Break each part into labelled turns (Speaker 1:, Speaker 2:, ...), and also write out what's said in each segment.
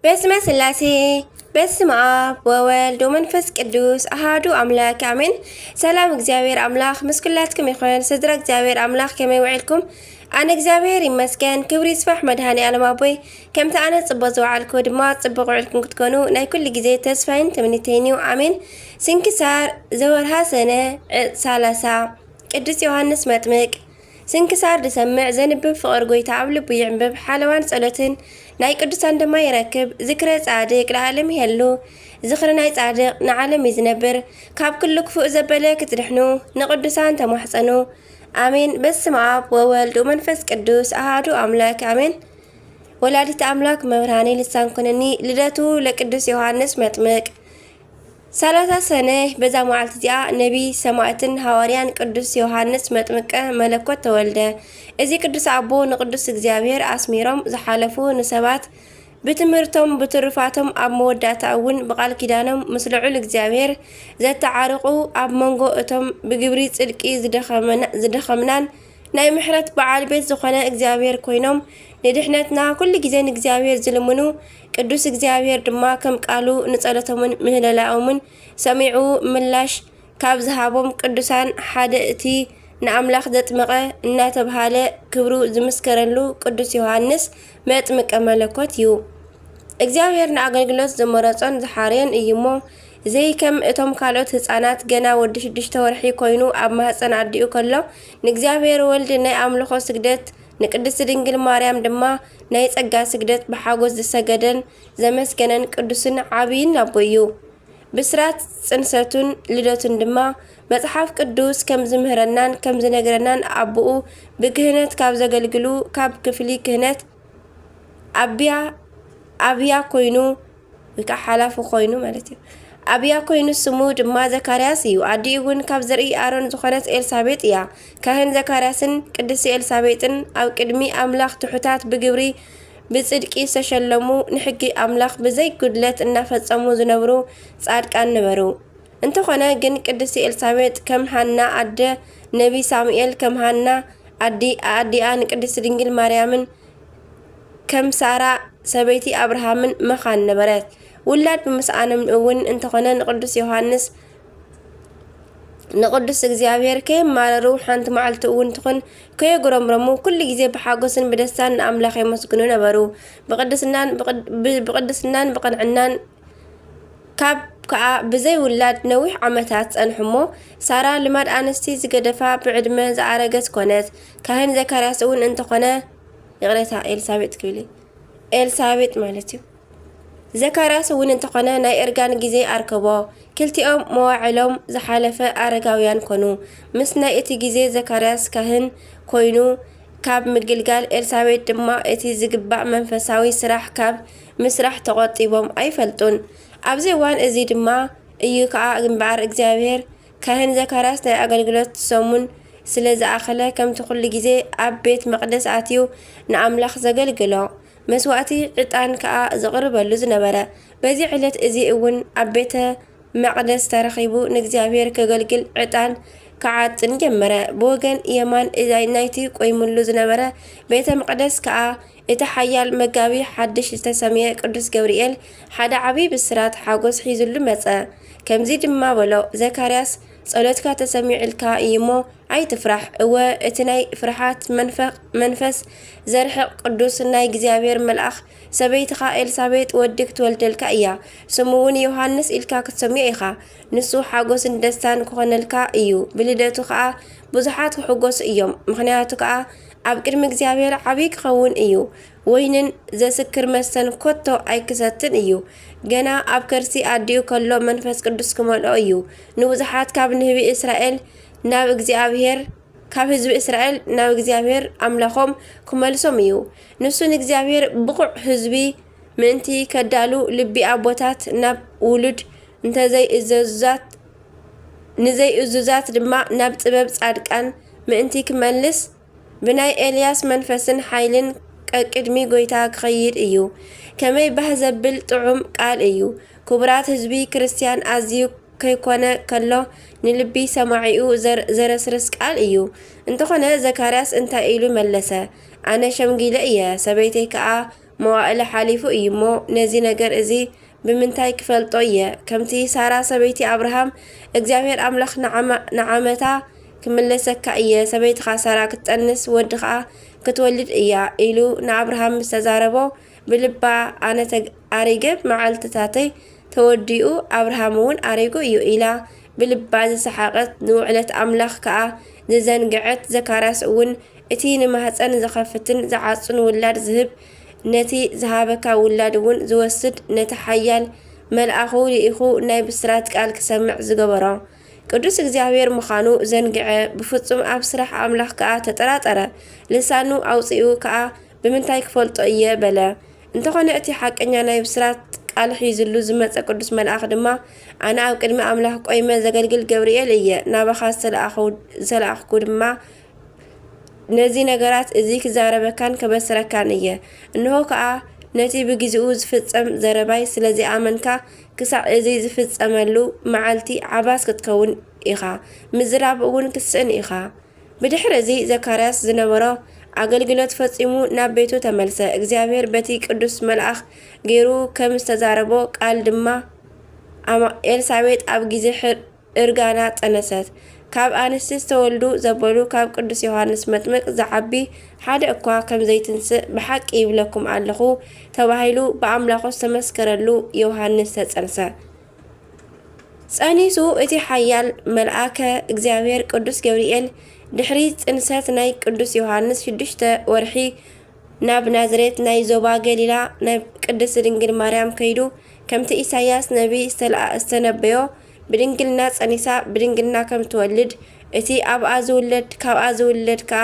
Speaker 1: በስመ ስላሴ በስመ አብ ወወልድ ወመንፈስ ቅዱስ አሃዱ አምላክ አሜን። ሰላም እግዚአብሔር አምላክ ምስኩላትኩም ይኹን። ስድራ እግዚአብሔር አምላክ ከመይ ውዒልኩም? ኣነ እግዚአብሔር ይመስገን ክብሪ ይስፋሕ መድሃኒ ዓለም ኣቦይ። ከምቲ ኣነ ጽቡቕ ዝወዓልኩ ድማ ጽቡቕ ውዒልኩም ክትኮኑ ናይ ኩሉ ግዜ ተስፋይን ትምኒተይን እዩ። አሜን። ስንክሳር ዘወርሃ ሰነ 30 ቅዱስ ዮሐንስ መጥምቅ። ስንክሳር ድሰምዕ ዘንብብ ፍቅር ጎይታ ኣብ ልቡ ይዕንብብ ሓለዋን ጸሎትን ናይ ቅዱሳን ድማ ይረክብ። ዝክረ ጻድቅ ለዓለም ይሄሉ ዝክረ ናይ ጻድቅ ንዓለም ይዝነብር። ካብ ኩሉ ክፉእ ዘበለ ክትድሕኑ ንቅዱሳን ተማሕፀኑ አሜን። በስመ አብ ወወልድ ወመንፈስ ቅዱስ አሃዱ አምላክ አሜን። ወላዲተ አምላክ መብርሃኔ ልሳን ኮነኒ ልደቱ ለቅዱስ ዮሐንስ መጥምቅ 30 ሰነ በዛ መዓልቲ እዚኣ ነቢ ሰማዕትን ሐዋርያን ቅዱስ ዮሐንስ መጥምቀ መለኮት ተወልደ። እዚ ቅዱስ አቦ ንቅዱስ እግዚአብሔር አስሚሮም ዝሓለፉ ንሰባት ብትምህርቶም ብትሩፋቶም ኣብ መወዳእታ እውን ብቃል ኪዳኖም ምስ ልዑል እግዚአብሔር ዘተዓርቁ ኣብ መንጎ እቶም ብግብሪ ጽድቂ ዝደኸምናን ናይ ምሕረት በዓል ቤት ዝኾነ እግዚአብሔር ኮይኖም ንድሕነትና ኩሉ ግዜ ንእግዚአብሔር ዝልምኑ ቅዱስ እግዚአብሔር ድማ ከም ቃሉ ንጸሎቶምን ምህለላኦምን ሰሚዑ ምላሽ ካብ ዝሃቦም ቅዱሳን ሓደ እቲ ንኣምላኽ ዘጥመቐ እናተባሃለ ክብሩ ዝምስከረሉ ቅዱስ ዮሐንስ መጥምቀ መለኮት እዩ። እግዚአብሔር ንኣገልግሎት ዝመረፆን ዝሓርዮን እዩ እሞ ዘይከም እቶም ካልኦት ህፃናት ገና ወዲ 6 ወርሒ ኮይኑ ኣብ ማህፀን ኣዲኡ ከሎ ንእግዚአብሔር ወልድ ናይ ኣምልኾ ስግደት ንቅድስት ድንግል ማርያም ድማ ናይ ጸጋ ስግደት ብሓጎስ ዝሰገደን ዘመስገነን ቅዱስን ዓብይን ኣቦ እዩ። ብስራት ጽንሰቱን ልደቱን ድማ መጽሓፍ ቅዱስ ከም ዝምህረናን ከም ዝነግረናን ኣቦኡ ብክህነት ካብ ዘገልግሉ ካብ ክፍሊ ክህነት ኣብያ ኮይኑ ወይከዓ ሓላፉ ኮይኑ ማለት እዩ። ኣብያ ኮይኑ ስሙ ድማ ዘካርያስ እዩ። ኣዲኡ እውን ካብ ዘርኢ ኣሮን ዝኾነት ኤልሳቤጥ እያ። ካህን ዘካርያስን ቅድስቲ ኤልሳቤጥን ኣብ ቅድሚ ኣምላኽ ትሑታት ብግብሪ ብጽድቂ ዝተሸለሙ ንሕጊ ኣምላኽ ብዘይ ጉድለት እናፈጸሙ ዝነብሩ ጻድቃን ነበሩ። እንተኾነ ግን ቅድስቲ ኤልሳቤጥ ከም ሃና ኣደ ነቢ ሳሙኤል ከም ሃና ኣዲኣ ንቅድስቲ ድንግል ማርያምን ከም ሳራ ሰበይቲ አብርሃምን መኻን ነበረት። ውላድ ብምስኣኖም እውን እንተኾነ ንቅዱስ ዮሐንስ ንቅዱስ እግዚአብሔር ከየማረሩ ሓንቲ መዓልቲ እውን ትኾን ከየጉረምረሙ ኩሉ ግዜ ብሓጎስን ብደስታን ንኣምላኽ የመስግኑ ነበሩ። ብቅድስናን ብቕንዕናን ካብ ከዓ ብዘይ ውላድ ነዊሕ ዓመታት ጸንሕሞ ሳራ ልማድ ኣንስቲ ዝገደፋ ብዕድመ ዝኣረገት ኮነት። ካህን ዘካርያስ እውን እንተኾነ ይቕሬታ ኤልሳቤጥ ማለት እዩ። ዘካርያስ እውን እንተኾነ ናይ እርጋን ግዜ ኣርከቦ። ክልቲኦም መዋዕሎም ዝሓለፈ ኣረጋውያን ኮኑ። ምስ ናይ እቲ ግዜ ዘካርያስ ካህን ኮይኑ ካብ ምግልጋል ኤልሳቤጥ ድማ እቲ ዝግባእ መንፈሳዊ ስራሕ ካብ ምስራሕ ተቆጢቦም ኣይፈልጡን። ኣብዚ እዋን እዚ ድማ እዩ ከዓ ግንባር እግዚአብሔር ካህን ዘካርያስ ናይ ኣገልግሎት ሰሙን ስለ ዝኣኸለ ከምቲ ኩሉ ግዜ ኣብ ቤት መቅደስ ኣትዩ ንኣምላኽ ዘገልግሎ መስዋዕቲ ዕጣን ከዓ ዘቕርበሉ ዝነበረ። በዚ ዕለት እዚ እውን ኣብ ቤተ መቅደስ ተረኺቡ ንእግዚአብሔር ከገልግል ዕጣን ከዓጥን ጀመረ። ብወገን የማን ናይቲ ቆይሙሉ ዝነበረ ቤተ መቅደስ ከዓ እቲ ሓያል መጋቢ ሓድሽ ዝተሰምየ ቅዱስ ገብርኤል ሓደ ዓብይ ብስራት ሓጎስ ሒዙሉ መፀ። ከምዚ ድማ በሎ ዘካርያስ ጸሎትካ ተሰሚዕልካ እዩሞ ኣይትፍራሕ። እወ እቲ ናይ ፍርሃት መንፈስ ዘርሕቕ ቅዱስ ናይ እግዚአብሔር መልኣኽ ሰበይትኻ ኤልሳቤጥ ወዲ ክትወልደልካ እያ። ስሙ እውን ዮሐንስ ኢልካ ክትሰምዮ ኢኻ። ንሱ ሓጎስን ደስታን ክኾነልካ እዩ። ብልደቱ ከዓ ብዙሓት ክሕጎሱ እዮም። ምክንያቱ ከዓ ኣብ ቅድሚ እግዚአብሔር ዓብይ ክኸውን እዩ። ወይንን ዘስክር መስተን ኮቶ ኣይክሰትን እዩ። ገና ኣብ ከርሲ ኣዲኡ ከሎ መንፈስ ቅዱስ ክመልኦ እዩ። ንብዙሓት ካብ ህዝቢ እስራኤል ናብ እግዚአብሔር ኣምላኾም ክመልሶም እዩ። ንሱ ንእግዚአብሔር ብቑዕ ህዝቢ ምእንቲ ከዳሉ ልቢ ኣቦታት ናብ ውሉድ ንዘይእዙዛት ድማ ናብ ጥበብ ጻድቃን ምእንቲ ክመልስ ብናይ ኤልያስ መንፈስን ሓይልን ቅድሚ ጎይታ ክኸይድ እዩ። ከመይ ባህ ዘብል ጥዑም ቃል እዩ። ክቡራት ህዝቢ ክርስቲያን ኣዝዩ ከይኮነ ከሎ ንልቢ ሰማዒኡ ዘረስርስ ቃል እዩ። እንተኾነ ዘካርያስ እንታይ ኢሉ መለሰ? ኣነ ሸምጊለ እየ፣ ሰበይተይ ከዓ መዋእለ ሓሊፉ እዩ እሞ ነዚ ነገር እዚ ብምንታይ ክፈልጦ እየ? ከምቲ ሳራ ሰበይቲ አብርሃም እግዚአብሔር አምላኽ ንዓመታ ክምለሰካ እየ ሰበይትኻ ሳራ ክትጠንስ ወዲ ከዓ ክትወልድ እያ ኢሉ ንአብርሃም ዝተዛረቦ ብልባ አነ አሪገ መዓልትታተይ ተወዲኡ አብርሃም እውን አሪጉ እዩ ኢላ ብልባ ዝሰሓቀት ንውዕለት አምላኽ ከዓ ዝዘንግዐት ዘካርያስ እውን እቲ ንማህፀን ዝኸፍትን ዝዓፁን ውላድ ዝህብ ነቲ ዝሃበካ ውላድ እውን ዝወስድ ነቲ ሓያል መልአኹ ልኢኹ ናይ ብስራት ቃል ክሰምዕ ዝገበሮ ቅዱስ እግዚአብሔር ምዃኑ ዘንግዐ ብፍጹም ኣብ ስራሕ አምላኽ ከዓ ተጠራጠረ ልሳኑ አውፂኡ ከዓ ብምንታይ ክፈልጦ እየ በለ እንተኾነ እቲ ሓቀኛ ናይ ብስራት ቃል ሒዙሉ ዝመፀ ቅዱስ መልአኽ ድማ ኣነ ኣብ ቅድሚ አምላኽ ቆይመ ዘገልግል ገብርኤል እየ ናባኻ ዝተለኣኽኩ ድማ ነዚ ነገራት እዚ ክዛረበካን ከበስረካን እየ እንሆ ከዓ ነቲ ብግዚኡ ዝፍጸም ዘረባይ ስለዚ ኣመንካ ክሳዕ እዚ ዝፍጸመሉ መዓልቲ ዓባስ ክትከውን ኢኻ ምዝራብ እውን ክስእን ኢኻ ብድሕሪ እዚ ዘካርያስ ዝነበሮ አገልግሎት ፈጺሙ ናብ ቤቱ ተመልሰ እግዚአብሔር በቲ ቅዱስ መልአኽ ገይሩ ከም ዝተዛረቦ ቃል ድማ ኤልሳቤጥ ኣብ ግዜ እርጋና ጠነሰት ካብ አንስቲ ዝተወልዱ ዘበሉ ካብ ቅዱስ ዮሐንስ መጥምቅ ዝዓቢ ሓደ እኳ ከም ዘይትንስእ ብሓቂ ይብለኩም ኣለኹ ተባሂሉ ብኣምላኹ ዝተመስከረሉ ዮሐንስ ተጸንሰ ጸኒሱ እቲ ሓያል መልአከ እግዚአብሔር ቅዱስ ገብርኤል ድሕሪ ጽንሰት ናይ ቅዱስ ዮሐንስ 6 ወርሒ ናብ ናዝሬት ናይ ዞባ ገሊላ ናይ ቅድስት ድንግል ማርያም ከይዱ ከምቲ ኢሳያስ ነቢይ ዝተነበዮ ብድንግልና ጸኒሳ ብድንግልና ከም ትወልድ እቲ ኣብኣ ዝውለድ ካብኣ ዝውለድ ከዓ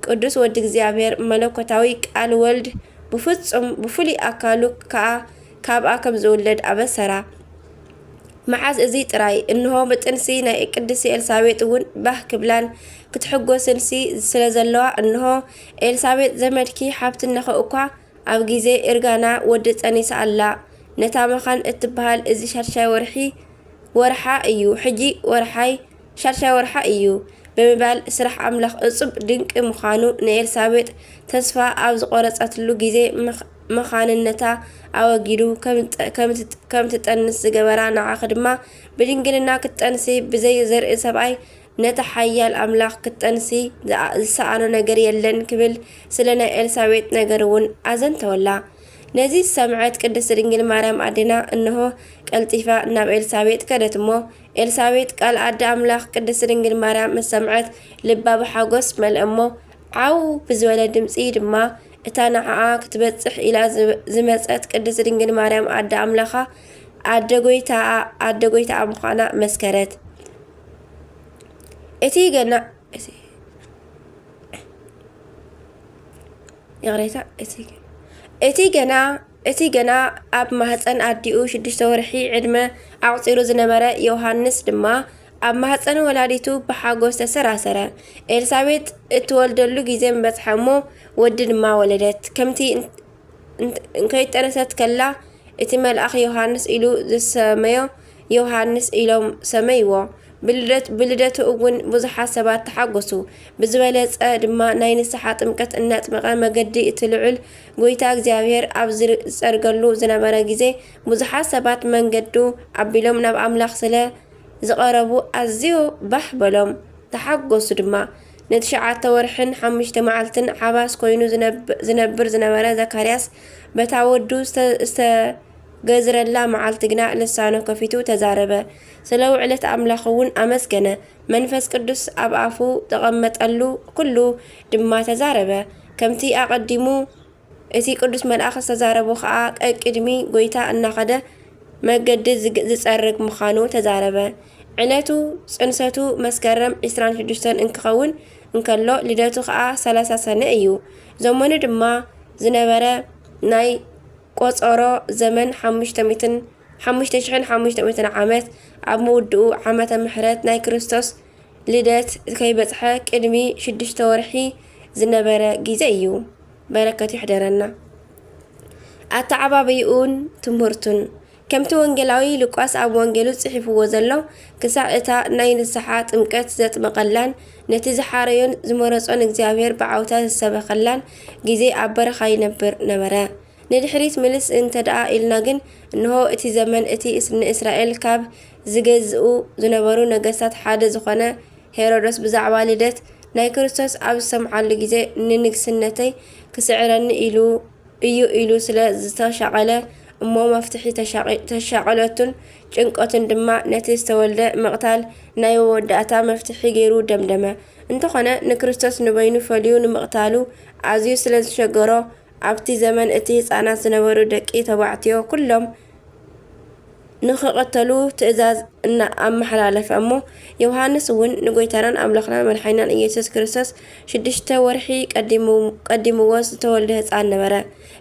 Speaker 1: ቅዱስ ወዲ እግዚአብሔር መለኮታዊ ቃል ወልድ ብፍጹም ብፍሉይ ኣካሉ ከዓ ካብኣ ከም ዝውለድ ኣበሰራ መዓዝ እዚ ጥራይ እንሆ ብጥንሲ ናይ ቅድስቲ ኤልሳቤጥ እውን ባህ ክብላን ክትሕጎስንሲ ስለ ዘለዋ እንሆ ኤልሳቤጥ ዘመድኪ ሓብትነኸ እኳ ኣብ ግዜ እርጋና ወዲ ጸኒሳ ኣላ ነታ መኻን እትበሃል እዚ ሻድሻይ ወርሓ እዩ ሕጂ ወርሓይ ሻድሻይ ወርሓ እዩ ብምባል ስራሕ አምላኽ እጹብ ድንቂ ምዃኑ ንኤልሳቤጥ ተስፋ ኣብ ዝቆረፀትሉ ግዜ መኻንነታ ኣወጊዱ ከም ትጠንስ ዝገበራ ንዓኽ ድማ ብድንግልና ክትጠንሲ ብዘይ ዘርኢ ሰብኣይ ነታ ሓያል አምላኽ ክትጠንሲ ዝሰኣኖ ነገር የለን ክብል ስለ ናይ ኤልሳቤጥ ነገር እውን ኣዘንተወላ ነዚ ሰምዐት ቅድስት ድንግል ማርያም ኣዴና እንሆ ቀልጢፋ ናብ ኤልሳቤጥ ከደት እሞ ኤልሳቤጥ ቃል ኣደ አምላኽ ቅድስት ድንግል ማርያም ምስ ሰምዐት ልባ ብሓጎስ መልአ እሞ ዓው ብዝበለ ድምፂ ድማ እታ ንዓዓ ክትበፅሕ ኢላ ዝመፀት ቅድስት ድንግል ማርያም ኣደ አምላኻ ኣደ ጎይታ ምዃና መስከረት እቲ ገና ኣብ ማህፀን ኣዲኡ 6 ወርሒ ዕድመ ኣቁፂሩ ዝነበረ ዮሐንስ ድማ ኣብ ማህፀን ወላዲቱ ብሓጎስ ተሰራሰረ ኤልሳቤጥ እትወልደሉ ግዜ በፅሐ እሞ ወዲ ድማ ወለደት ከምቲ እንከይጠነሰት ከላ እቲ መልአኽ ዮሐንስ ኢሉ ዝሰመዮ ዮሐንስ ኢሎም ሰመይዎ ብልደቱ እውን ብዙሓት ሰባት ተሓጎሱ ብዝበለፀ ድማ ናይ ንስሓ ጥምቀት እናጥመቐ መገዲ እቲ ልዑል ጎይታ እግዚአብሔር ኣብ ዝፀርገሉ ዝነበረ ግዜ ብዙሓት ሰባት መንገዱ ኣቢሎም ናብ ኣምላኽ ስለ ዝቐረቡ ኣዝዩ ባህ በሎም ተሓጎሱ ድማ ን9 ወርሕን 5 መዓልትን ሓባስ ኮይኑ ዝነብር ዝነበረ ዘካርያስ በታ ወዱ ገዝረላ መዓልቲ ግና ልሳኑ ከፊቱ ተዛረበ ስለ ውዕለት አምላኽ እውን ኣመስገነ መንፈስ ቅዱስ ኣብ ኣፉ ተቐመጠሉ ኩሉ ድማ ተዛረበ ከምቲ ኣቀዲሙ እቲ ቅዱስ መልአኽ ዝተዛረቡ ከዓ ቅድሚ ጎይታ እናኸደ መገዲ ዝፀርግ ምዃኑ ተዛረበ ዕለቱ ጽንሰቱ መስከረም 26 እንክኸውን እንከሎ ልደቱ ከዓ 30 ሰነ እዩ ዘመኑ ድማ ዝነበረ ናይ ቆጾሮ ዘመን 5500 ዓመት ኣብ መውድኡ ዓመተ ምሕረት ናይ ክርስቶስ ልደት ከይበፅሐ ቅድሚ 6 ወርሒ ዝነበረ ግዜ እዩ በረከቱ ይሕደረና ኣተዓባብዩን ትምህርቱን ከምቲ ወንጌላዊ ሉቃስ ኣብ ወንጌሉ ጽሒፍዎ ዘሎ ክሳዕ እታ ናይ ንስሓ ጥምቀት ዘጥመቐላን ነቲ ዝሓረዮን ዝመረፆን እግዚአብሔር ብዓውታ ዝሰበኸላን ግዜ ኣብ በረኻ ይነብር ነበረ ንድሕሪት ምልስ እንተደኣ ኢልና ግን እንሆ እቲ ዘመን እቲ ንእስራኤል ካብ ዝገዝኡ ዝነበሩ ነገስታት ሓደ ዝኾነ ሄሮዶስ ብዛዕባ ልደት ናይ ክርስቶስ ኣብ ዝሰምዓሉ ግዜ ንንግስነተይ ክስዕረኒ እዩ ኢሉ ስለ ዝተሻቐለ እሞ መፍትሒ ተሻቐለቱን ጭንቀቱን ድማ ነቲ ዝተወልደ ምቕታል ናይ መወዳእታ መፍትሒ ገይሩ ደምደመ። እንተኾነ ንክርስቶስ ንበይኑ ፈልዩ ንምቕታሉ ኣዝዩ ስለ ዝሸገሮ ኣብቲ ዘመን እቲ ህፃናት ዝነበሩ ደቂ ተባዕትዮ ኩሎም ንኽቐተሉ ትእዛዝ ኣመሓላለፈ እሞ ዮሃንስ እውን ንጎይታናን ኣምላኽና መድሓኒናን ኢየሱስ ክርስቶስ 6 ወርሒ ቀዲምዎ ዝተወልደ ህፃን ነበረ።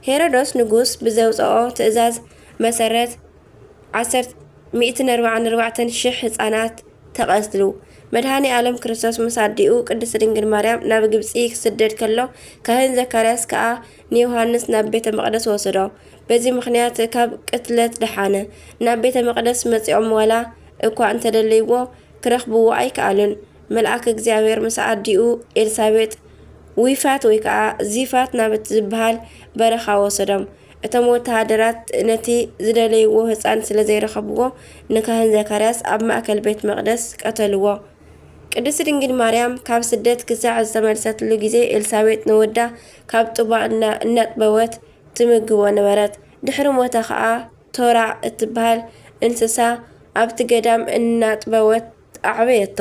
Speaker 1: ሄሮዶስ ንጉስ ብዘውፅኦ ትእዛዝ መሰረት 144,000 ህፃናት ተቐትሉ። መድሃኒ ዓለም ክርስቶስ ምስ ኣዲኡ ቅድስት ድንግል ማርያም ናብ ግብፂ ክስደድ ከሎ ካህን ዘካርያስ ከዓ ንዮሃንስ ናብ ቤተ መቕደስ ወሰዶ። በዚ ምክንያት ካብ ቅትለት ደሓነ። ናብ ቤተ መቕደስ መፂኦም ዋላ እኳ እንተደለይዎ ክረኽብዎ ኣይከኣሉን። መልአክ እግዚአብሔር ምስ ኣዲኡ ኤልሳቤጥ ዊፋት ወይ ከዓ ዚፋት ናብ ዝበሃል በረኻ ወሰዶም። እቶም ወተሃደራት ነቲ ዝደለይዎ ህፃን ስለ ዘይረኸብዎ ንካህን ዘካርያስ ኣብ ማእከል ቤት መቕደስ ቀተልዎ። ቅድስት ድንግል ማርያም ካብ ስደት ክሳዕ ዝተመልሰትሉ ግዜ ኤልሳቤጥ ንወዳ ካብ ጡባ እናጥበወት ትምግቦ ነበረት። ድሕሪ ሞታ ከዓ ቶራ እትበሃል እንስሳ ኣብቲ ገዳም እናጥበወት ኣዕበየቶ።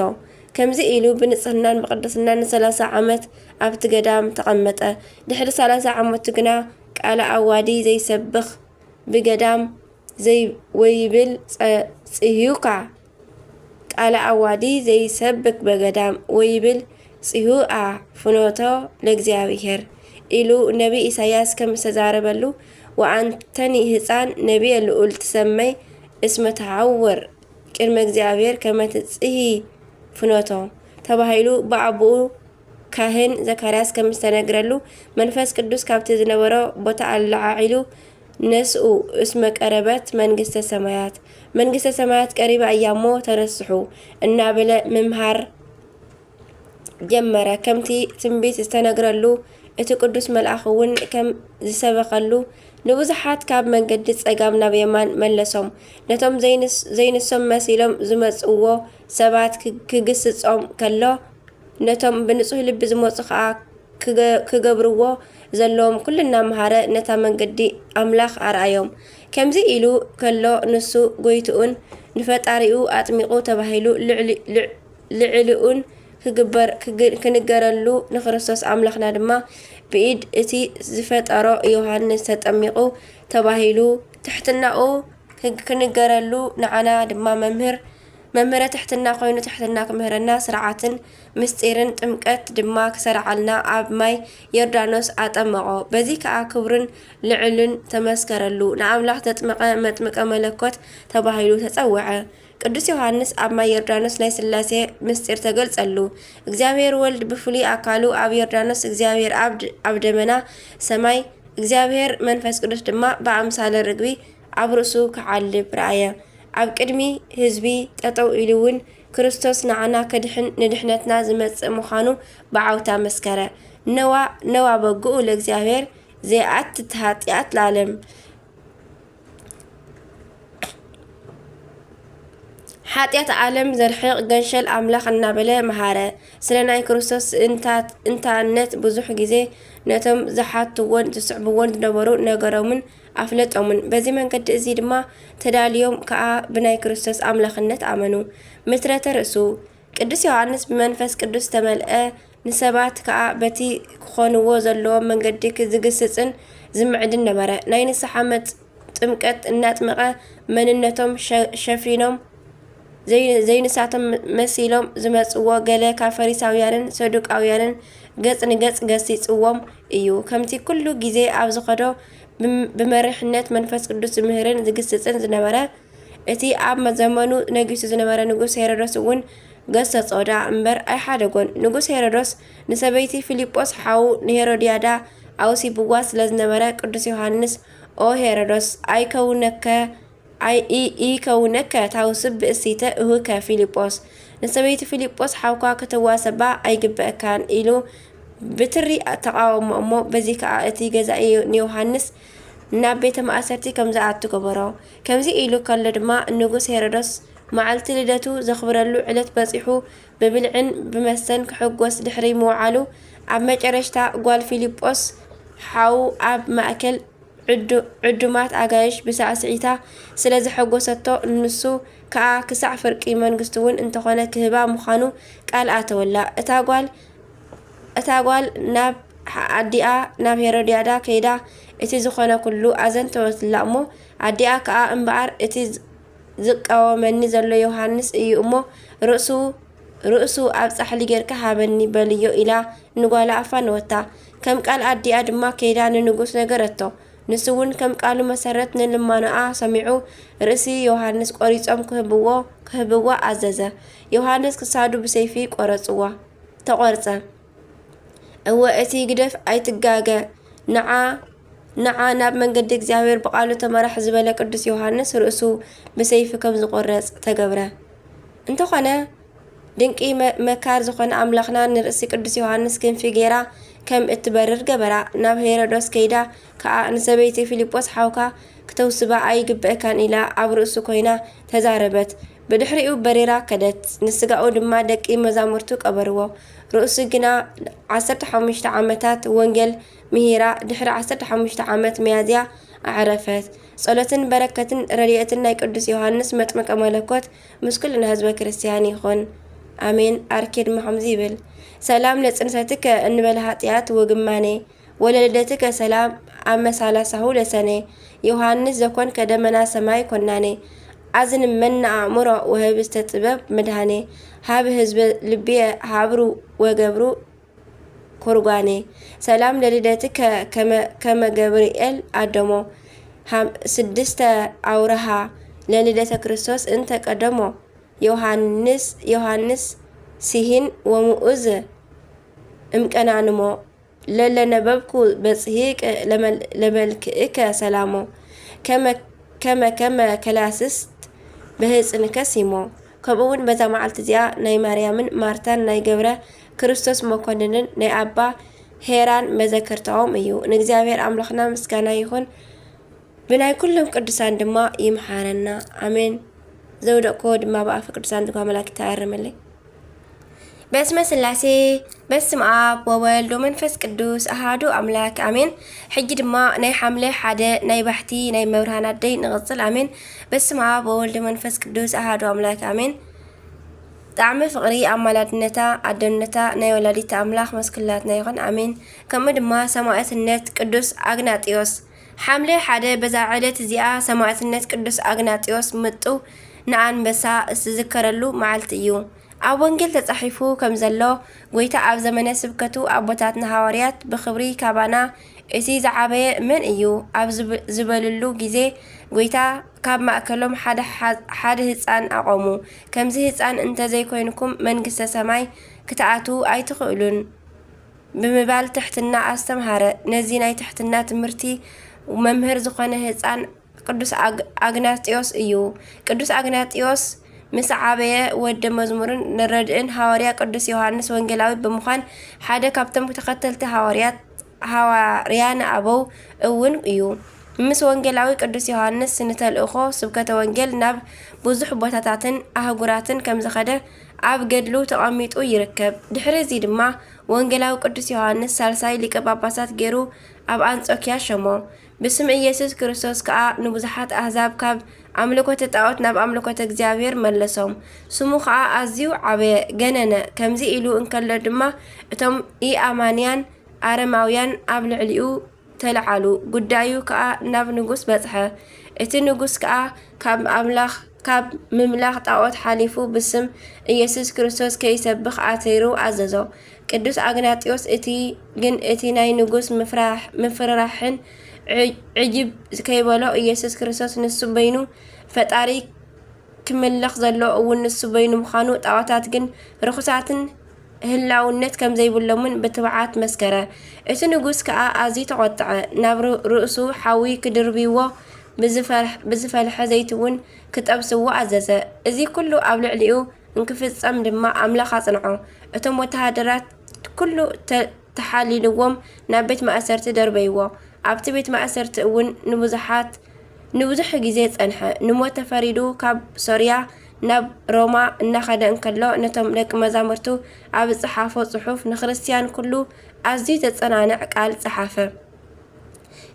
Speaker 1: ከምዚ ኢሉ ብንጽህናን ብቅድስናን 30 ዓመት ኣብቲ ገዳም ተቐመጠ። ድሕሪ 30 ዓመቱ ግና ቃለ ኣዋዲ ዘይሰብኽ ብገዳም ወይብል ጽዩካ ቃለ ኣዋዲ ዘይሰብክ በገዳም ወይብል ጽዩአ ፍኖቶ ለእግዚአብሔር ኢሉ ነቢ ኢሳያስ ከም ዝተዛረበሉ ወአንተኒ ህፃን ነቢየ ልዑል ትሰመይ እስመ ተዓወር ቅድመ እግዚአብሔር ከመ ትጽሂ ፍኖቶ ተባሂሉ ብኣቡኡ ካህን ዘካርያስ ከም ዝተነግረሉ መንፈስ ቅዱስ ካብቲ ዝነበሮ ቦታ ኣላዓዒሉ ነስኡ እስመ ቀረበት መንግስተ ሰማያት ቀሪባ እያሞ ተነስሑ እናበለ ምምሃር ጀመረ። ከምቲ ትንቢት ዝተነግረሉ እቲ ቅዱስ መልአኽ እውን ከም ዝሰበኸሉ ንብዙሓት ካብ መንገዲ ጸጋም ናብ የማን መለሶም። ነቶም ዘይንሶም መሲሎም ዝመጽዎ ሰባት ክግስጾም ከሎ ነቶም ብንጹህ ልቢ ዝመፁ ከዓ ክገብርዎ ዘለዎም ኩሉ እናምሃረ ነታ መንገዲ ኣምላኽ ኣርኣዮም። ከምዚ ኢሉ ከሎ ንሱ ጎይትኡን ንፈጣሪኡ ኣጥሚቑ ተባሂሉ ልዕልኡን ክንገረሉ ንክርስቶስ ኣምላኽና ድማ ብኢድ እቲ ዝፈጠሮ ዮሃንስ ተጠሚቑ ተባሂሉ ትሕትናኡ ክንገረሉ ንዓና ድማ መምህረ ትሕትና ኮይኑ ትሕትና ክምህረና ስርዓትን ምስጢርን ጥምቀት ድማ ክሰርዓልና ኣብ ማይ ዮርዳኖስ ኣጠመቆ። በዚ ከዓ ክብርን ልዕልን ተመስከረሉ ንኣምላኽ ተጥመቀ መጥምቀ መለኮት ተባሂሉ ተፀውዐ። ቅዱስ ዮሃንስ ኣብ ማይ ዮርዳኖስ ናይ ስላሴ ምስጢር ተገልጸሉ። እግዚአብሔር ወልድ ብፍሉይ ኣካሉ ኣብ ዮርዳኖስ፣ እግዚአብሔር ኣብ ደመና ሰማይ፣ እግዚአብሔር መንፈስ ቅዱስ ድማ ብኣምሳለ ርግቢ ኣብ ርእሱ ክዓልብ ረአየ። ኣብ ቅድሚ ህዝቢ ጠጠው ኢሉ እውን ክርስቶስ ንዓና ከድሕን ንድሕነትና ዝመጽእ ምዃኑ ብዓውታ መስከረ። ነዋ በግኡ ለእግዚአብሔር ዘይኣትት ኃጢአት ለዓለም ኃጢአት ዓለም ዘርሕቕ ገንሸል ኣምላኽ እናበለ መሃረ። ስለ ናይ ክርስቶስ እንታነት ብዙሕ ግዜ ነቶም ዝሓትዎን ዝስዕብዎን ዝነበሩ ነገሮምን ኣፍለጦምን። በዚ መንገዲ እዚ ድማ ተዳልዮም ከዓ ብናይ ክርስቶስ ኣምላኽነት ኣመኑ። ምትረተ ርእሱ ቅዱስ ዮሃንስ ብመንፈስ ቅዱስ ተመልአ ንሰባት ከዓ በቲ ክኾንዎ ዘለዎም መንገዲ ዝግስጽን ዝምዕድን ነበረ። ናይ ንስሓ ጥምቀት እናጥመቐ መንነቶም ሸፊኖም ዘይንሳቶም መሲሎም ዝመጽዎ ገለ ካብ ፈሪሳውያንን ሰዱቃውያንን ገጽ ንገጽ ገሲጽዎም እዩ። ከምቲ ኩሉ ግዜ ኣብ ዝኸዶ ብመሪሕነት መንፈስ ቅዱስ ዝምህርን ዝግስጽን ዝነበረ እቲ ኣብ ዘመኑ ነጊሱ ዝነበረ ንጉስ ሄሮዶስ እውን ገሰጾ ዳ እምበር ኣይሓደጎን። ንጉስ ሄሮዶስ ንሰበይቲ ፊልጶስ ሓው ንሄሮድያዳ ኣውሲብዋ ስለ ዝነበረ ቅዱስ ዮሃንስ ኦ ሄሮዶስ ይከውነከ ታውስብ ብእሲተ እሁከ ፊልጶስ ንሰበይቲ ፊልጶስ ሓውካ ከተዋሰባ ኣይግበአካን ኢሉ ብትሪ ተቃወሞ እሞ በዚ ከዓ እቲ ገዛኢ ንዮሃንስ ናብ ቤተ ማእሰርቲ ከም ዝኣቱ ገበሮ። ከምዚ ኢሉ ከሎ ድማ ንጉስ ሄሮዶስ መዓልቲ ልደቱ ዘኽብረሉ ዕለት በፂሑ ብብልዕን ብመስተን ክሕጎስ ድሕሪ ምውዓሉ ኣብ መጨረሽታ ጓል ፊልጶስ ሓው ኣብ ማእከል ዕዱማት ኣጋይሽ ብሳዕስዒታ ስለ ዝሐጎሰቶ ንሱ ከዓ ክሳዕ ፍርቂ መንግስቱ እውን እንተኾነ ክህባ ምዃኑ ቃል ኣተወላ። እታ ጓል ናብ ኣዲኣ ናብ ሄሮድያዳ ከይዳ እቲ ዝኾነ ኩሉ ኣዘንተወትላ እሞ ኣዲኣ ከዓ እምበኣር እቲ ዝቃወመኒ ዘሎ ዮሃንስ እዩ እሞ ርእሱ ኣብ ጻሕሊ ጌርካ ሃበኒ በልዮ ኢላ ንጓላ ኣፋ ነወታ። ከም ቃል ኣዲኣ ድማ ከይዳ ንንጉስ ነገረቶ። ንሱ እውን ከም ቃሉ መሰረት ንልማኖኣ ሰሚዑ ርእሲ ዮሃንስ ቆሪጾም ክህብዋ ኣዘዘ። ዮሃንስ ክሳዱ ብሰይፊ ተቆርጸ። እወ እቲ ግደፍ ኣይትጋገ ንዓ ናብ መንገዲ እግዚአብሔር በቃሉ ተመራሕ ዝበለ ቅዱስ ዮሃንስ ርእሱ ብሰይፊ ከም ዝቆረጽ ተገብረ። እንተኾነ ድንቂ መካር ዝኾነ ኣምላኽና ንርእሲ ቅዱስ ዮሃንስ ክንፊ ጌራ ከም እትበርር ገበራ። ናብ ሄሮዶስ ከይዳ ከዓ ንሰበይቲ ፊልጶስ ሓውካ ክተውስባ ኣይግብአካን ኢላ ኣብ ርእሱ ኮይና ተዛረበት። ብድሕሪኡ በሪራ ከደት። ንስጋኡ ድማ ደቂ መዛሙርቱ ቀበርዎ። ርእሱ ግና 15 ዓመታት ወንጌል ምሂራ ድሕሪ 15 ዓመት መያዝያ ኣዕረፈት። ጸሎትን በረከትን ረድኤትን ናይ ቅዱስ ዮሃንስ መጥምቀ መለኮት ምስ ኩልና ህዝበ ክርስቲያን ይኹን አሜን። አርኬ ድማ ከምዚ ይብል ሰላም ለጽንሰትከ እንበለ ኃጢአት ወግማኔ ወለልደትከ ሰላም አመሳላሳሁ ለሰኔ ዮሐንስ ዘኮን ከደመና ሰማይ ኮናኔ አዝን መና አእምሮ ወህብስተ ጥበብ መድኃኔ ሀብ ህዝብ ልቤ ሀብሩ ወገብሩ ኮርጓኔ ሰላም ለልደትከ ከመ ገብርኤል አደሞ ስድስተ አውረሃ ለልደተ ክርስቶስ እንተ ቀደሞ ዮሐንስ ሲሂን ወሙኡዝ እምቀናንሞ ለለነበብኩ በጽሂቅ ለመልክእከ ሰላሞ ከመ ከላስስት በህፅንከ ሲሞ። ከምኡውን በዛ መዓልቲ እዚኣ ናይ ማርያምን ማርታን ናይ ገብረ ክርስቶስ መኮንንን ናይ ኣባ ሄራን መዘከርታኦም እዩ። ንእግዚአብሔር አምላኽና ምስጋና ይኹን፣ ብናይ ኩሎም ቅዱሳን ድማ ይምሓረና አሜን። ዘውደቆ ድማ በኣፈ ቅዱሳን ድጓ መላእክት ታርምልኝ። በስመ ስላሴ በስመ አብ ወወልድ ወመንፈስ ቅዱስ አሃዱ አምላክ አሜን። ሕጂ ድማ ናይ ሓምለ ሓደ ናይ ባሕቲ ናይ መብርሃን አደይ ንቕፅል አሜን። በስመ አብ ወወልድ ወመንፈስ ቅዱስ አሃዱ አምላክ አሜን። ጣዕሚ ፍቕሪ ኣማላድነታ ኣደነታ ናይ ወላዲት አምላኽ መስክላትና ይኹን አሜን። ከምኡ ድማ ሰማዕትነት ቅዱስ አግናጢዮስ ሓምለ ሓደ በዛ ዕለት እዚኣ ሰማዕትነት ቅዱስ አግናጢዮስ ምጡ ንኣንበሳ ዝዝከረሉ መዓልቲ እዩ። ኣብ ወንጌል ተጻሒፉ ከም ዘሎ ጎይታ ኣብ ዘመነ ስብከቱ ኣቦታትና ሐዋርያት ብኽብሪ ካባና እቲ ዝዓበየ መን እዩ ኣብ ዝበልሉ ጊዜ ጎይታ ካብ ማእከሎም ሓደ ህፃን ኣቆሙ። ከምዚ ህፃን እንተዘይኮይንኩም መንግስተ ሰማይ ክትኣቱ ኣይትኽእሉን ብምባል ትሕትና ኣስተምሃረ። ነዚ ናይ ትሕትና ትምህርቲ መምህር ዝኾነ ህፃን ቅዱስ አግናጢዮስ እዩ። ቅዱስ አግናጢዮስ ምስ ዓበየ ወደ መዝሙርን ንረድእን ሐዋርያ ቅዱስ ዮሐንስ ወንጌላዊ ብምዃን ሓደ ካብቶም ተኸተልቲ ሐዋርያን ኣበው እውን እዩ። ምስ ወንጌላዊ ቅዱስ ዮሐንስ ንተልእኾ ስብከተ ወንጌል ናብ ብዙሕ ቦታታትን ኣህጉራትን ከም ዝኸደ ኣብ ገድሉ ተቐሚጡ ይርከብ። ድሕሪ እዚ ድማ ወንጌላዊ ቅዱስ ዮሐንስ ሳልሳይ ሊቀ ጳጳሳት ገይሩ ኣብ አንጾኪያ ሸሞ። ብስም ኢየሱስ ክርስቶስ ከዓ ንብዙሓት ኣህዛብ ካብ ኣምልኮተ ጣዖት ናብ ኣምልኮተ እግዚአብሔር መለሶም። ስሙ ከዓ ኣዝዩ ዓበየ ገነነ። ከምዚ ኢሉ እንከሎ ድማ እቶም ኢአማንያን ኣረማውያን ኣብ ልዕሊኡ ተለዓሉ። ጉዳዩ ከዓ ናብ ንጉስ በጽሐ። እቲ ንጉስ ከዓ ካብ ምምላኽ ጣዖት ሓሊፉ ብስም ኢየሱስ ክርስቶስ ከይሰብኽ ኣተይሩ ኣዘዞ። ቅዱስ አግናጢዮስ እቲ ናይ ንጉስ ምፍራሕን ዕጅብ ከይበሎ ኢየሱስ ክርስቶስ ንሱ በይኑ ፈጣሪ ክምለኽ ዘሎ እውን ንሱ በይኑ ምዃኑ ጣዖታት ግን ርኩሳትን ህላውነት ከም ዘይብሎምን ብትብዓት መስከረ። እቲ ንጉስ ከዓ ኣዝዩ ተቆጥዐ። ናብ ርእሱ ሓዊ ክድርብይዎ ብዝፈልሐ ዘይቲ እውን ክጠብስዎ ኣዘዘ። እዚ ኩሉ ኣብ ልዕሊኡ እንክፍጸም ድማ ኣምላኽ ኣጽንዖ። እቶም ወተሃደራት ኩሉ ተሓሊልዎም ናብ ቤት ማእሰርቲ ደርበይዎ። ኣብቲ ቤት ማእሰርቲ እውን ንብዙሕ ግዜ ጸንሐ። ንሞት ተፈሪዱ ካብ ሶርያ ናብ ሮማ እናኸደ እንከሎ ነቶም ደቂ መዛሙርቱ ኣብ ዝጸሓፎ ጽሑፍ ንክርስቲያን ኩሉ ኣዝዩ ዘጸናንዕ ቃል ጸሓፈ።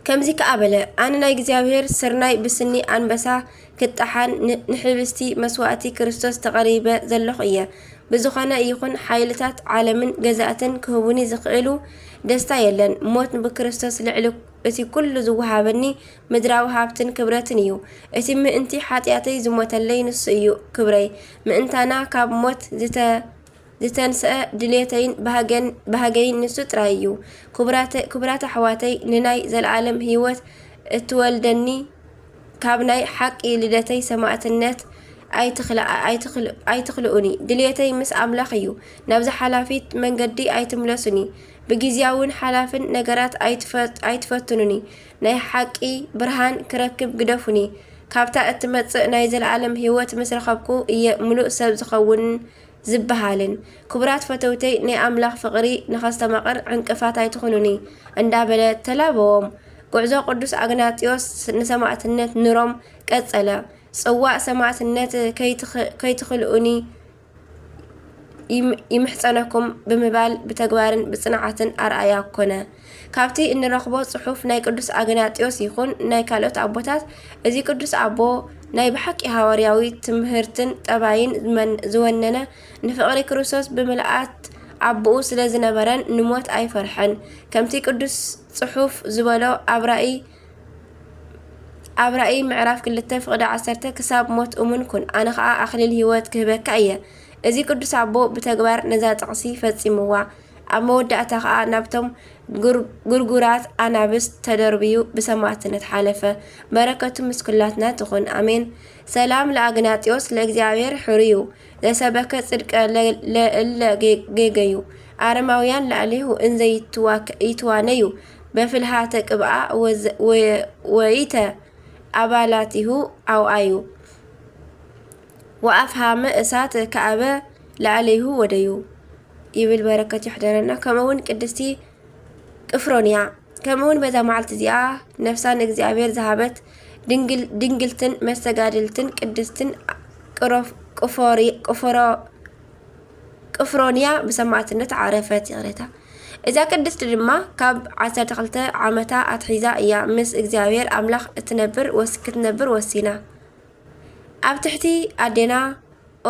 Speaker 1: ከምዚ ከኣበለ ኣነ ናይ እግዚኣብሔር ስርናይ ብስኒ ኣንበሳ ክጣሓን ንሕብስቲ መስዋእቲ ክርስቶስ ተቐሪበ ዘለኹ እየ። ብዝኾነ ይኹን ሓይልታት ዓለምን ገዛእትን ክህቡኒ ዝኽእሉ ደስታ የለን። ሞት ብክርስቶስ ልዕሊ እቲ ኩሉ ዝወሃበኒ ምድራዊ ሃብትን ክብረትን እዩ። እቲ ምእንቲ ሓጢኣተይ ዝሞተለይ ንሱ እዩ ክብረይ። ምእንታና ካብ ሞት ዝተንስአ ድሌተይን ባህገይን ንሱ ጥራይ እዩ። ክቡራት ኣሕዋተይ ንናይ ዘለዓለም ህይወት እትወልደኒ ካብ ናይ ሓቂ ልደተይ ሰማዕትነት ኣይትኽልኡኒ። ድሌተይ ምስ ኣምላኽ እዩ። ናብዚ ሓላፊት መንገዲ ኣይትምለሱኒ። ብግዚያውን ሓላፍን ነገራት ኣይትፈትኑኒ። ናይ ሓቂ ብርሃን ክረክብ ግደፉኒ። ካብታ እትመጽእ ናይ ዘለዓለም ህይወት ምስ ረኸብኩ እየ ሙሉእ ሰብ ዝኸውንን ዝበሃልን። ክቡራት ፈተውተይ ናይ ኣምላኽ ፍቕሪ ንኸስተመቕር ዕንቅፋት ኣይትኹኑኒ እንዳበለ ተላበዎም። ጉዕዞ ቅዱስ ኣግናጢዮስ ንሰማዕትነት ንሮም ቀጸለ። ጽዋዕ ሰማዕትነት ከይትኽልኡኒ ይምሕፀነኩም ብምባል ብተግባርን ብጽንዓትን ኣርኣያ ኮነ። ካብቲ እንረኽቦ ጽሑፍ ናይ ቅዱስ ኣግናጢዮስ ይኹን ናይ ካልኦት ኣቦታት እዚ ቅዱስ ኣቦ ናይ ብሓቂ ሃዋርያዊ ትምህርትን ጠባይን ዝወነነ ንፍቕሪ ክርስቶስ ብምልኣት ኣቦኡ ስለ ዝነበረን ንሞት ኣይፈርሐን። ከምቲ ቅዱስ ጽሑፍ ዝበሎ ኣብ ራእይ ምዕራፍ 2 ፍቕዲ 10 ክሳብ ሞት እሙን ኩን ኣነ ከዓ ኣኽሊል ህይወት ክህበካ እየ። እዚ ቅዱስ ኣቦ ብተግባር ነዛ ጥቕሲ ፈጺምዋ። ኣብ መወዳእታ ከዓ ናብቶም ጉርጉራት ኣናብስት ተደርብዩ ብሰማዕትነት ሓለፈ። በረከቱ ምስ ኩላትና ትኹን ኣሜን። ሰላም ለአግናጢዮስ ለእግዚአብሔር ሕርዩ ዘሰበከ ጽድቀ ለእለ ጌገዩ ኣረማውያን ላዕሌሁ እንዘ ይትዋነዩ በፍልሃተ ቅብአ ወይተ ኣባላቲሁ ኣውኣዩ ወኣፍሃመ እሳት ከኣበ ላዕሌሁ ወደዩ ይብል። በረከት ይሕደረና። ከምኡውን ቅድስቲ ቅፍሮንያ ከምኡውን በዛ መዓልቲ እዚኣ ነፍሳን እግዚአብሔር ዝሃበት ድንግልትን መስተጋድልትን ቅድስትን ቅፍሮንያ ብሰማዕትነት ዓረፈት ይቕሬታ። እዛ ቅድስቲ ድማ ካብ 12 ዓመታ ኣትሒዛ እያ ምስ እግዚአብሔር ኣምላኽ ክትነብር ወሲና። ኣብ ትሕቲ ኣዴና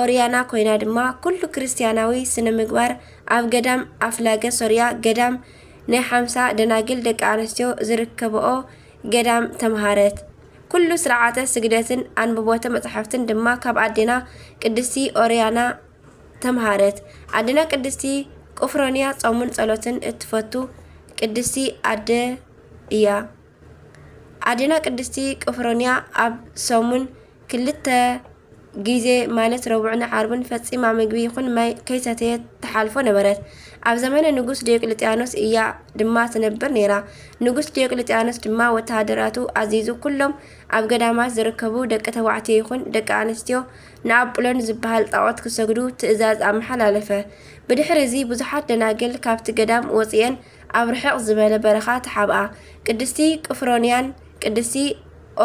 Speaker 1: ኦርያና ኮይና ድማ ኩሉ ክርስቲያናዊ ስነ ምግባር ኣብ ገዳም ኣፍላገ ሶርያ ገዳም ናይ 50 ደናግል ደቂ ኣንስትዮ ዝርከብኦ ገዳም ተምሃረት። ኩሉ ስርዓተ ስግደትን ኣንብቦተ መጽሓፍትን ድማ ካብ ኣዴና ቅድስቲ ኦርያና ተምሃረት። ኣዴና ቅድስቲ ቅፍሮንያ ጾሙን ጸሎትን እትፈቱ ቅድስቲ ኣደ እያ። ኣዴና ቅድስቲ ቅፍሮንያ ኣብ ሶሙን 2 ጊዜ ማለት ረቡዕን ዓርብን ፈጺማ ምግቢ ይኹን ማይ ከይሰተየት ተሓልፎ ነበረት። ኣብ ዘመነ ንጉስ ዲዮቅልጥያኖስ እያ ድማ ትነብር ነይራ። ንጉስ ዲዮቅልጥያኖስ ድማ ወተሃደራቱ ኣዚዙ ኩሎም ኣብ ገዳማት ዝርከቡ ደቂ ተባዕትዮ ይኹን ደቂ ኣንስትዮ ንኣጵሎን ዝበሃል ጣዖት ክሰግዱ ትእዛዝ ኣመሓላለፈ። ብድሕሪ እዚ ብዙሓት ደናግል ካብቲ ገዳም ወፂአን ኣብ ርሕቕ ዝበለ በረኻ ተሓብኣ። ቅድስቲ ቅፍሮንያን ቅድስቲ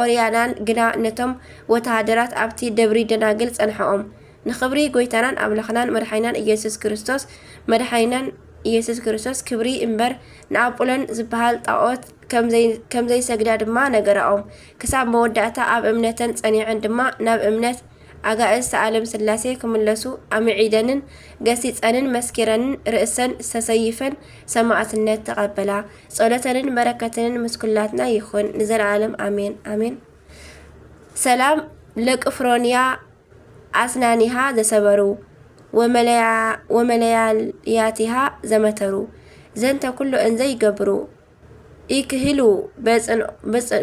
Speaker 1: ኦርያናን ግና ነቶም ወተሃደራት ኣብቲ ደብሪ ደናግል ጸንሐኦም። ንኽብሪ ጎይታናን ኣምላኽናን መድሓይናን ኢየሱስ ክርስቶስ ክብሪ እምበር ንኣጵሎን ዝበሃል ጣዖት ከምዘይሰግዳ ድማ ነገረኦም። ክሳብ መወዳእታ ኣብ እምነተን ጸኒዐን ድማ ናብ እምነት ኣጋእዝተ ዓለም ስላሴ ክምለሱ ኣምዒደንን ገሲጸንን መስኪረንን ርእሰን ዝተሰይፈን ሰማዕትነት ተቐበላ። ጸሎተንን በረከተንን ምስ ኩላትና ይኹን ንዘለዓለም ኣሜን ኣሜን። ሰላም ለቅፍሮንያ ኣስናኒሃ ዘሰበሩ ወመለያልያቲሃ ዘመተሩ ዘንተ ኩሉ እንዘ ይገብሩ ይክህሉ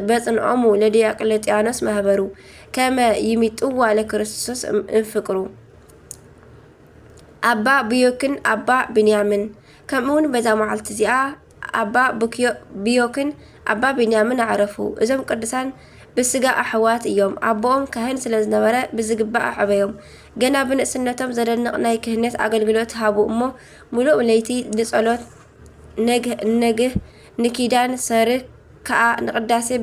Speaker 1: በጽንዖሙ ለዲዮቅልጥያኖስ ማህበሩ ከመ ይሚጥዋ ለክርስቶስ እንፍቅሩ። ኣባ ብዮክን ኣባ ብንያምን ከምኡውን በዛ መዓልቲ እዚኣ ኣባ ብዮክን ኣባ ብንያምን ኣዕረፉ። እዞም ቅዱሳን ብስጋ ኣሕዋት እዮም። ኣቦኦም ካህን ስለ ዝነበረ ብዝግባእ ኣዕበዮም። ገና ብንእስነቶም ዘደንቕ ናይ ክህነት ኣገልግሎት ሃቡ እሞ ሙሉእ ለይቲ ንጸሎት ነግህ ንኪዳን ሰርክ كأ نقداسي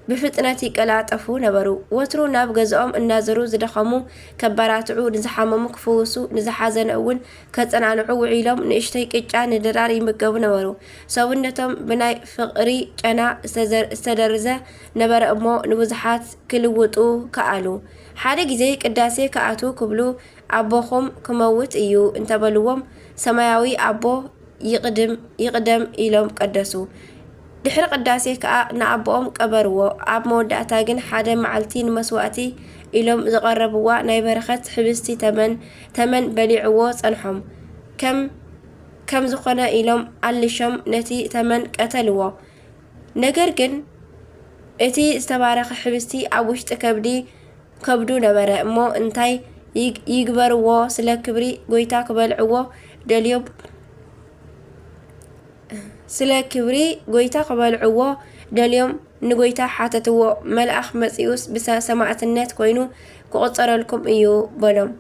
Speaker 1: بفطنة يقلاطفو ነበሩ ወትሩ ናብ ገዝኦም እናዘሩ ዝደኸሙ ከበራትዑ ንዝሓመሙ ክፈውሱ ንዝሓዘነ እውን ከጸናንዑ ውዒሎም ንእሽተይ ቅጫ ንድራር ይምገቡ ነበሩ ሰውነቶም ብናይ ፍቕሪ ጨና ዝተደርዘ ነበረ እሞ ንብዙሓት ክልውጡ ከኣሉ ሓደ ግዜ ቅዳሴ ከኣቱ ክብሉ ኣቦኹም ክመውት እዩ እንተበልዎም ሰማያዊ ኣቦ ይቅደም ኢሎም ቀደሱ ድሕሪ ቅዳሴ ከኣ ንኣቦኦም ቀበርዎ ኣብ መወዳእታ ግን ሓደ መዓልቲ ንመስዋእቲ ኢሎም ዝቐረብዋ ናይ በረኸት ሕብስቲ ተመን በሊዕዎ ጸንሖም ከም ዝኾነ ኢሎም ኣልሾም ነቲ ተመን ቀተልዎ ነገር ግን እቲ ዝተባረኸ ሕብስቲ ኣብ ውሽጢ ከብዱ ነበረ እሞ እንታይ ይግበርዎ ስለ ክብሪ ጎይታ ክበልዕዎ ደልዮም ስለ ክብሪ ጎይታ ክበልዕዎ ደልዮም ንጎይታ ሓተትዎ መልአኽ መጺኡስ ብሰማዕትነት ኮይኑ ክቆጸረልኩም እዩ በሎም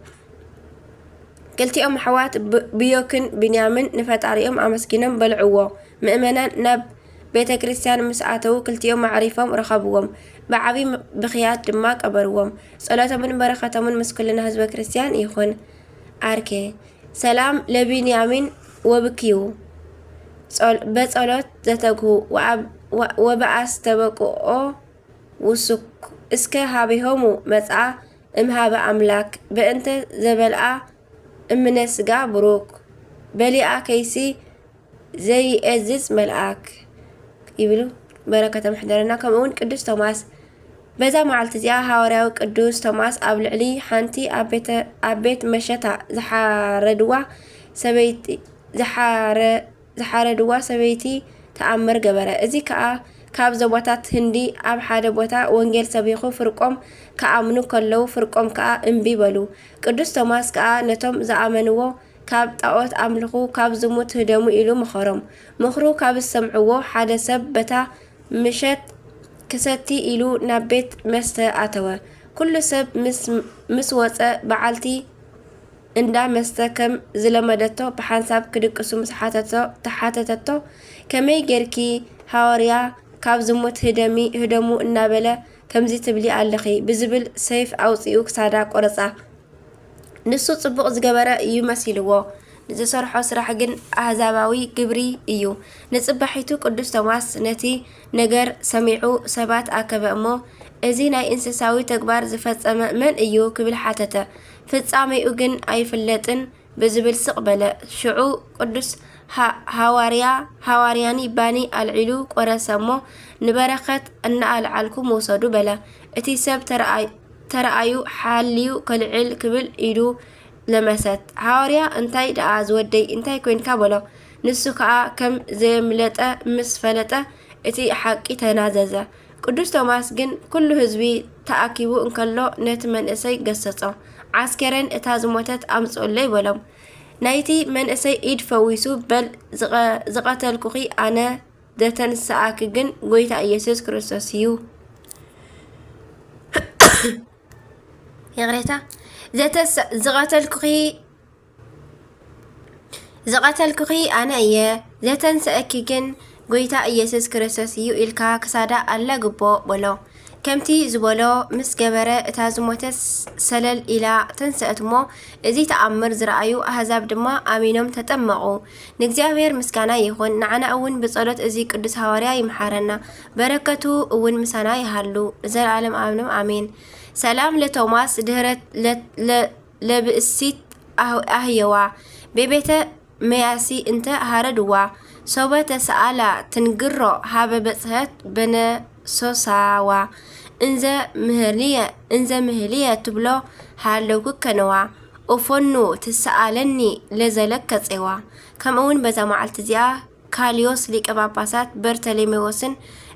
Speaker 1: ክልቲኦም ኣሕዋት ብዮክን ብንያምን ንፈጣሪኦም ኣመስጊኖም በልዕዎ ምእመናን ናብ ቤተ ክርስቲያን ምስ ኣተው ክልቲኦም ማዕሪፎም ረኸብዎም ብዓቢ ብኽያት ድማ ቀበርዎም ጸሎቶምን በረኸቶምን ምስ ኩልና ህዝበ ክርስቲያን ይኹን አርኬ ሰላም ለቢንያሚን ወብክዩ በጸሎት ዘተግሁ ወበአስተበቅኦ ውሱክ እስከ ሃቢሆሙ መጽአ እምሃበ አምላክ በእንተ ዘበልአ እምነስጋ ብሩክ በሊአ ከይሲ ዘይእዝዝ መልአክ ይብሉ በረከተ ምሕደረና ከምኡውን ቅዱስ ቶማስ በዛ መዓልቲ እዚኣ ሐዋርያዊ ቅዱስ ቶማስ ኣብ ልዕሊ ሓንቲ ኣብ ቤት መሸታ ዝሓረድዋ ሰበይቲ ተኣምር ገበረ እዚ ከዓ ካብ ዘቦታት ህንዲ ኣብ ሓደ ቦታ ወንጌል ሰቢኹ ፍርቆም ከኣምኑ ከለዉ ፍርቆም ከዓ እምቢ በሉ ቅዱስ ቶማስ ከዓ ነቶም ዝኣመንዎ ካብ ጣዖት ኣምልኹ ካብ ዝሙት ህደሙ ኢሉ መኸሮም ምኽሩ ካብ ዝሰምዕዎ ሓደ ሰብ በታ ምሸት ክሰቲ ኢሉ ናብ ቤት መስተ ኣተወ ኩሉ ሰብ ምስ ወፀ በዓልቲ እንዳ መስተ ከም ዝለመደቶ ብሓንሳብ ክድቅሱ ምስ ተሓተተቶ ከመይ ጌርኪ ሃዋርያ ካብ ዝሙት ህደሙ እናበለ ከምዚ ትብሊ ኣለኺ ብዝብል ሰይፍ ኣውፂኡ ክሳዳ ቆረፃ ንሱ ጽቡቕ ዝገበረ እዩ መሲልዎ ዝሰርሖ ስራሕ ግን ኣህዛባዊ ግብሪ እዩ ንጽባሒቱ ቅዱስ ቶማስ ነቲ ነገር ሰሚዑ ሰባት ኣከበ እሞ እዚ ናይ እንስሳዊ ተግባር ዝፈጸመ መን እዩ ክብል ሓተተ ፍጻሜኡ ግን ኣይፍለጥን ብዝብል ስቕ በለ ሽዑ ቅዱስ ሃዋርያኒ ባኒ ኣልዒሉ ቆረሰ እሞ ንበረኸት እናኣልዓልኩም ውሰዱ በለ እቲ ሰብ ተረኣዩ ሓልዩ ከልዕል ክብል ኢዱ ለመሰት ሃዋርያ እንታይ ደኣ ዝወደይ እንታይ ኮይንካ በሎ ንሱ ከዓ ከም ዘየምለጠ ምስ ፈለጠ እቲ ሓቂ ተናዘዘ ቅዱስ ቶማስ ግን ኩሉ ህዝቢ ተኣኪቡ እንከሎ ነቲ መንእሰይ ገሰጾ ዓስከረን እታ ዝሞተት ኣምጽኡለ ይበሎም ናይቲ መንእሰይ ኢድ ፈዊሱ በል ዝቐተልኩኺ ኣነ ዘተንስኣክ ግን ጎይታ ኢየሱስ ክርስቶስ እዩ يغريتا زغتلكخي أنا إيه زتنسأكيجن قويتا إيسوس كريستوس يو إلكا كسادا ألا قبو بولو كمتي زبولو مس جبرة تازموتس سلل إلى تنسأتمو إذي تأمر زرعيو أهزاب دما آمينهم تتمعو نجزاوير مسكانا يخون نعنا أون بصلاة إذي قدس هواريا يمحرنا بركته أون مسانا يهلو زر العالم آمنو آمين سلام لتوماس دهرت لبئسيت أهيوا ببيت مياسي انت هاردوا صوبة سألا تنقرو هابا بسهت بنا سوساوا انزا مهلية تبلو هالو كنوا وفنو تسألني لزلك كتسوا كمون بزا معالتزيا كاليوس ليك أباباسات برتليميوسن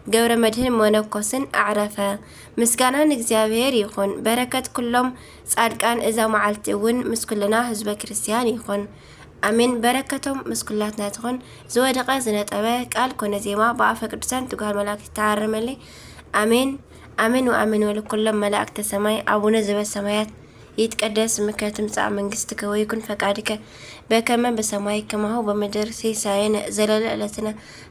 Speaker 1: قبر مدهن مونوكوسن أعرفه مسكانا نجزاوير يخون بركة كلهم صادقان إذا معلتون مسكلنا حزب كريستيان يخون أمين بركتهم مسكلاتنا تخون زودقة زنت أباك قال كون زيما بعفة قدسان تقال ملاك تعرملي أمين أمين وأمين ولكل ملاك تسماي أبونا زب السمايات يتقدس مكاتم ساعة من قستك ويكون فقادك በከመ በሰማይ ከማሁ በምድር ሲሳየነ ዘለለ ዕለትነ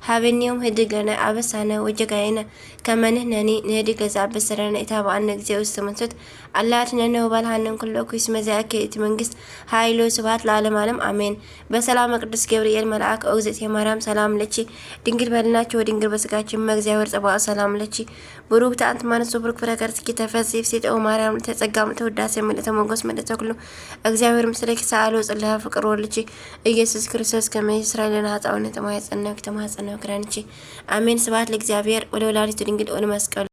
Speaker 1: ሀበነ ዮም ህድግ ለነ አበሳነ ወጌጋየነ ከመ ንሕነኒ ንህድግ ለዘአበሰለነ ኢታብአነ እግዚኦ ውስተ መንሱት አላ አድኅነነ ወባልሐነ ኩሎ ኩይስ መዚአከ ይእቲ መንግስት ኃይሎ ስብሐት ለዓለመ ዓለም አሜን። በሰላም ቅዱስ ገብርኤል መልአክ እግዝእትየ ማርያም ሰላም ለኪ ድንግል በድናች ወድንግል በስጋች እግዚአብሔር ጸባኦት ሰላም ለኪ ቡሩክት አንቲ እምአንስቶ ቡሩክ ፍሬ ከርሥኪ ተፈሥሒ ፍሥሕት ኦ ማርያም ተጸጋ ምልዕተ ውዳሴ ምልዕተ ሞገስ ምልዕተ ኩሉ እግዚአብሔር ምስሌኪ ሰአሎ ጽልሐ ፍቅር ወልድኪ ኢየሱስ ክርስቶስ ከመ ይስራይ ለነ ኃጣውኢነ ተማኅፀነ ክራንቺ አሜን። ስብሐት ለእግዚአብሔር ወለወላዲቱ ድንግል ወለመስቀሉ